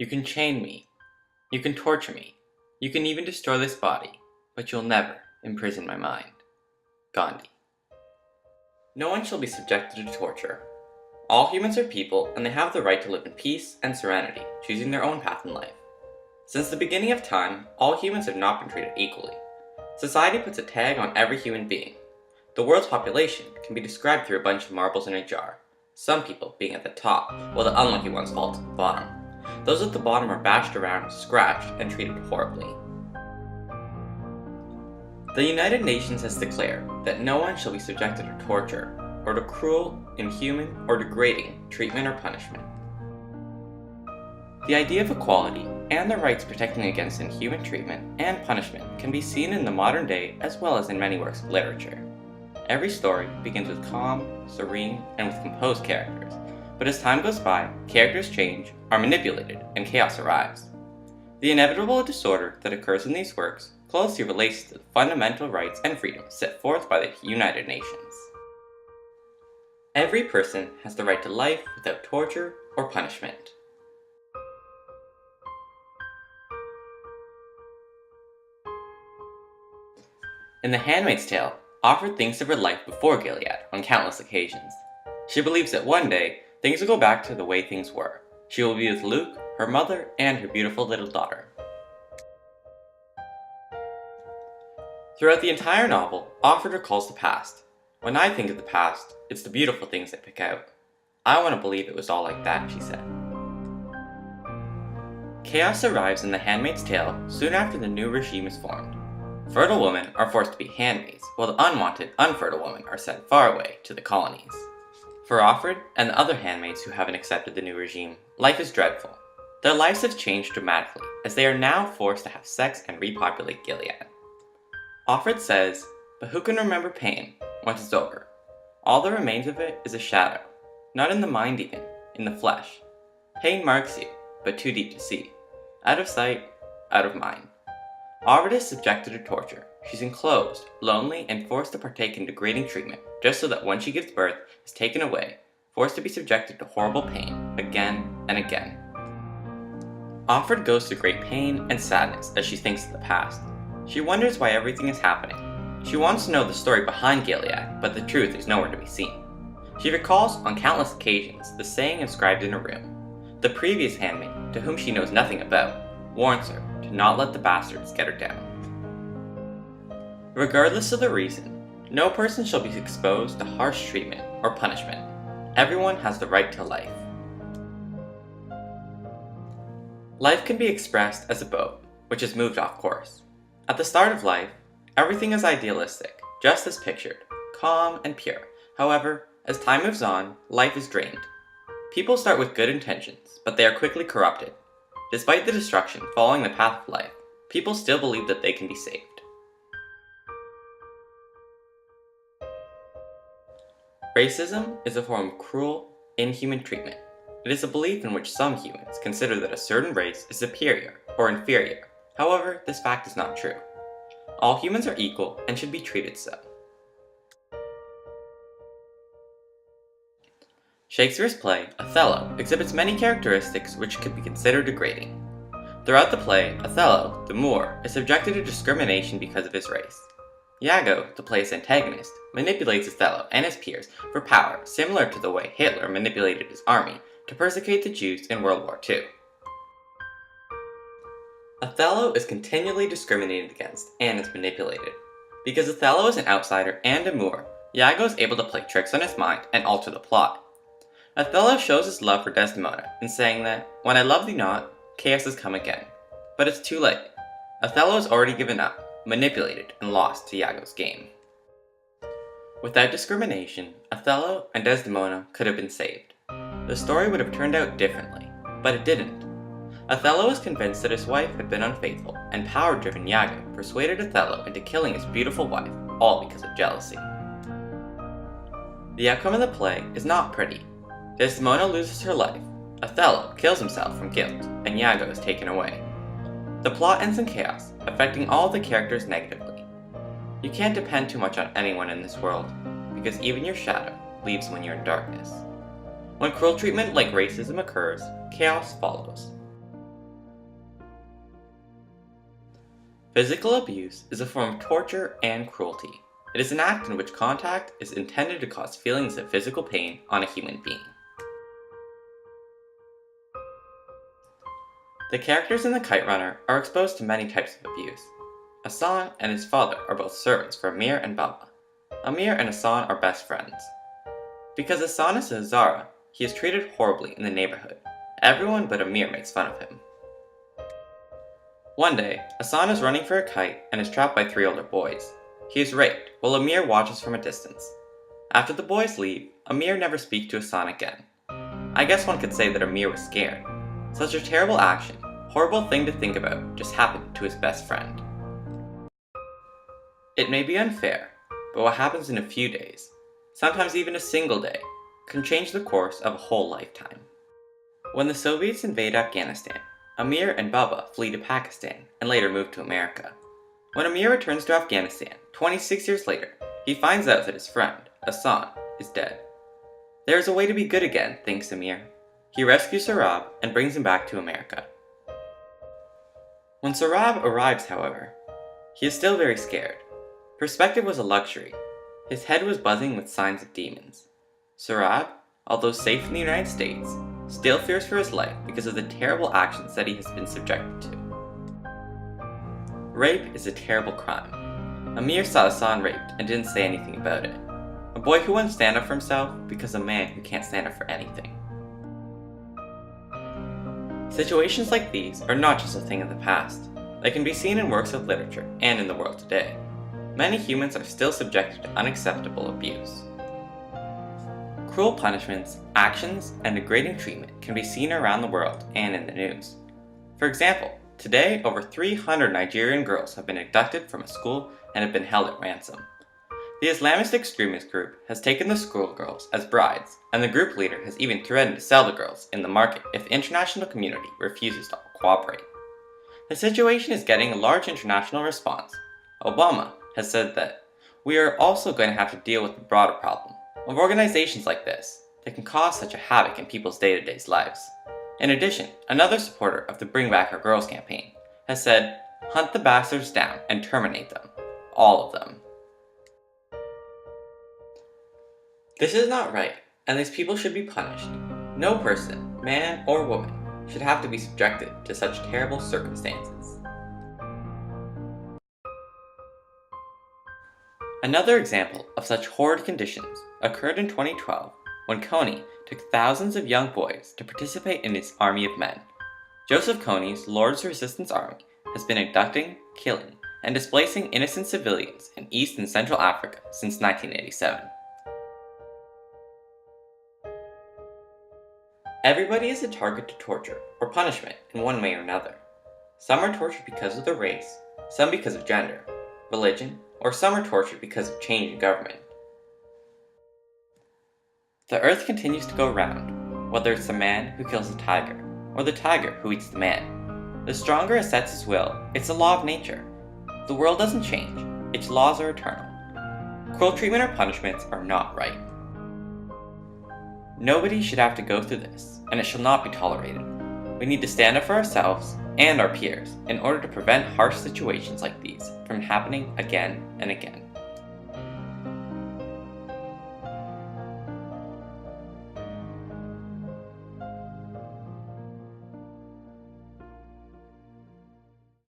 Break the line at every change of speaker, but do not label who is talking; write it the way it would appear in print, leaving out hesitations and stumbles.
You can chain me. You can torture me. You can even destroy this body, but you'll never imprison my mind. Gandhi. No one shall be subjected to torture. All humans are people, and they have the right to live in peace and serenity, choosing their own path in life. Since the beginning of time, all humans have not been treated equally. Society puts a tag on every human being. The world's population can be described through a bunch of marbles in a jar, some people being at the top, while the unlucky ones fall to the bottom. Those at the bottom are bashed around, scratched, and treated horribly. The United Nations has declared that no one shall be subjected to torture, or to cruel, inhuman, or degrading treatment or punishment. The idea of equality and the rights protecting against inhuman treatment and punishment can be seen in the modern day as well as in many works of literature. Every story begins with calm, serene, and with composed characters, but as time goes by, characters change, are manipulated, and chaos arrives. The inevitable disorder that occurs in these works closely relates to the fundamental rights and freedoms set forth by the United Nations. Every person has the right to life without torture or punishment. In The Handmaid's Tale, Offred thinks of her life before Gilead on countless occasions. She believes that one day, things will go back to the way things were. She will be with Luke, her mother, and her beautiful little daughter. Throughout the entire novel, Offred recalls the past. When I think of the past, it's the beautiful things I pick out. I want to believe it was all like that, she said. Chaos arrives in The Handmaid's Tale soon after the new regime is formed. Fertile women are forced to be handmaids, while the unwanted, unfertile women are sent far away to the colonies. For Offred and the other handmaids who haven't accepted the new regime, life is dreadful. Their lives have changed dramatically, as they are now forced to have sex and repopulate Gilead. Offred says, "But who can remember pain once it's over? All that remains of it is a shadow, not in the mind even, in the flesh. Pain marks you, but too deep to see. Out of sight, out of mind." Offred is subjected to torture. She's enclosed, lonely, and forced to partake in degrading treatment, just so that when she gives birth, is taken away, forced to be subjected to horrible pain, again and again. Offred goes through great pain and sadness as she thinks of the past. She wonders why everything is happening. She wants to know the story behind Gilead, but the truth is nowhere to be seen. She recalls on countless occasions the saying inscribed in her room. The previous handmaid, to whom she knows nothing about, warns her to not let the bastards get her down. Regardless of the reason, no person shall be exposed to harsh treatment or punishment. Everyone has the right to life. Life can be expressed as a boat, which has moved off course. At the start of life, everything is idealistic, just as pictured, calm and pure. However, as time moves on, life is drained. People start with good intentions, but they are quickly corrupted. Despite the destruction following the path of life, people still believe that they can be saved. Racism is a form of cruel, inhuman treatment. It is a belief in which some humans consider that a certain race is superior or inferior. However, this fact is not true. All humans are equal and should be treated so. Shakespeare's play, Othello, exhibits many characteristics which could be considered degrading. Throughout the play, Othello, the Moor, is subjected to discrimination because of his race. Iago, the play's antagonist, manipulates Othello and his peers for power, similar to the way Hitler manipulated his army to persecute the Jews in World War II. Othello is continually discriminated against and is manipulated. Because Othello is an outsider and a Moor, Iago is able to play tricks on his mind and alter the plot. Othello shows his love for Desdemona in saying that, "When I love thee not, chaos has come again." But it's too late. Othello has already given up, manipulated, and lost to Iago's game. Without discrimination, Othello and Desdemona could have been saved. The story would have turned out differently, but it didn't. Othello was convinced that his wife had been unfaithful, and power-driven Iago persuaded Othello into killing his beautiful wife, all because of jealousy. The outcome of the play is not pretty. Desdemona loses her life, Othello kills himself from guilt, and Iago is taken away. The plot ends in chaos, affecting all the characters negatively. You can't depend too much on anyone in this world, because even your shadow leaves when you're in darkness. When cruel treatment like racism occurs, chaos follows. Physical abuse is a form of torture and cruelty. It is an act in which contact is intended to cause feelings of physical pain on a human being. The characters in The Kite Runner are exposed to many types of abuse. Hassan and his father are both servants for Amir and Baba. Amir and Hassan are best friends. Because Hassan is a Hazara, he is treated horribly in the neighborhood. Everyone but Amir makes fun of him. One day, Hassan is running for a kite and is trapped by 3 older boys. He is raped, while Amir watches from a distance. After the boys leave, Amir never speaks to Hassan again. I guess one could say that Amir was scared. Such a terrible action, horrible thing to think about, just happened to his best friend. It may be unfair, but what happens in a few days, sometimes even a single day, can change the course of a whole lifetime. When the Soviets invade Afghanistan, Amir and Baba flee to Pakistan and later move to America. When Amir returns to Afghanistan 26 years later, he finds out that his friend, Hassan, is dead. There is a way to be good again, thinks Amir. He rescues Sarab and brings him back to America. When Sarab arrives, however, he is still very scared. Perspective was a luxury. His head was buzzing with signs of demons. Sarab, although safe in the United States, still fears for his life because of the terrible actions that he has been subjected to. Rape is a terrible crime. Amir saw Hassan raped and didn't say anything about it. A boy who won't stand up for himself becomes a man who can't stand up for anything. Situations like these are not just a thing of the past. They can be seen in works of literature and in the world today. Many humans are still subjected to unacceptable abuse. Cruel punishments, actions, and degrading treatment can be seen around the world and in the news. For example, today over 300 Nigerian girls have been abducted from a school and have been held at ransom. The Islamist extremist group has taken the schoolgirls as brides, and the group leader has even threatened to sell the girls in the market if the international community refuses to cooperate. The situation is getting a large international response. Obama has said that we are also going to have to deal with the broader problem of organizations like this that can cause such a havoc in people's day-to-day lives. In addition, another supporter of the Bring Back Our Girls campaign has said, "Hunt the bastards down and terminate them. All of them." This is not right, and these people should be punished. No person, man or woman, should have to be subjected to such terrible circumstances. Another example of such horrid conditions occurred in 2012 when Kony took thousands of young boys to participate in his army of men. Joseph Kony's Lord's Resistance Army has been abducting, killing, and displacing innocent civilians in East and Central Africa since 1987. Everybody is a target to torture or punishment in one way or another. Some are tortured because of their race, some because of gender, religion, or some are tortured because of change in government. The earth continues to go round, whether it's the man who kills the tiger, or the tiger who eats the man. The stronger sets his will, it's a law of nature. The world doesn't change, its laws are eternal. Cruel treatment or punishments are not right. Nobody should have to go through this, and it shall not be tolerated. We need to stand up for ourselves and our peers in order to prevent harsh situations like these from happening again and again.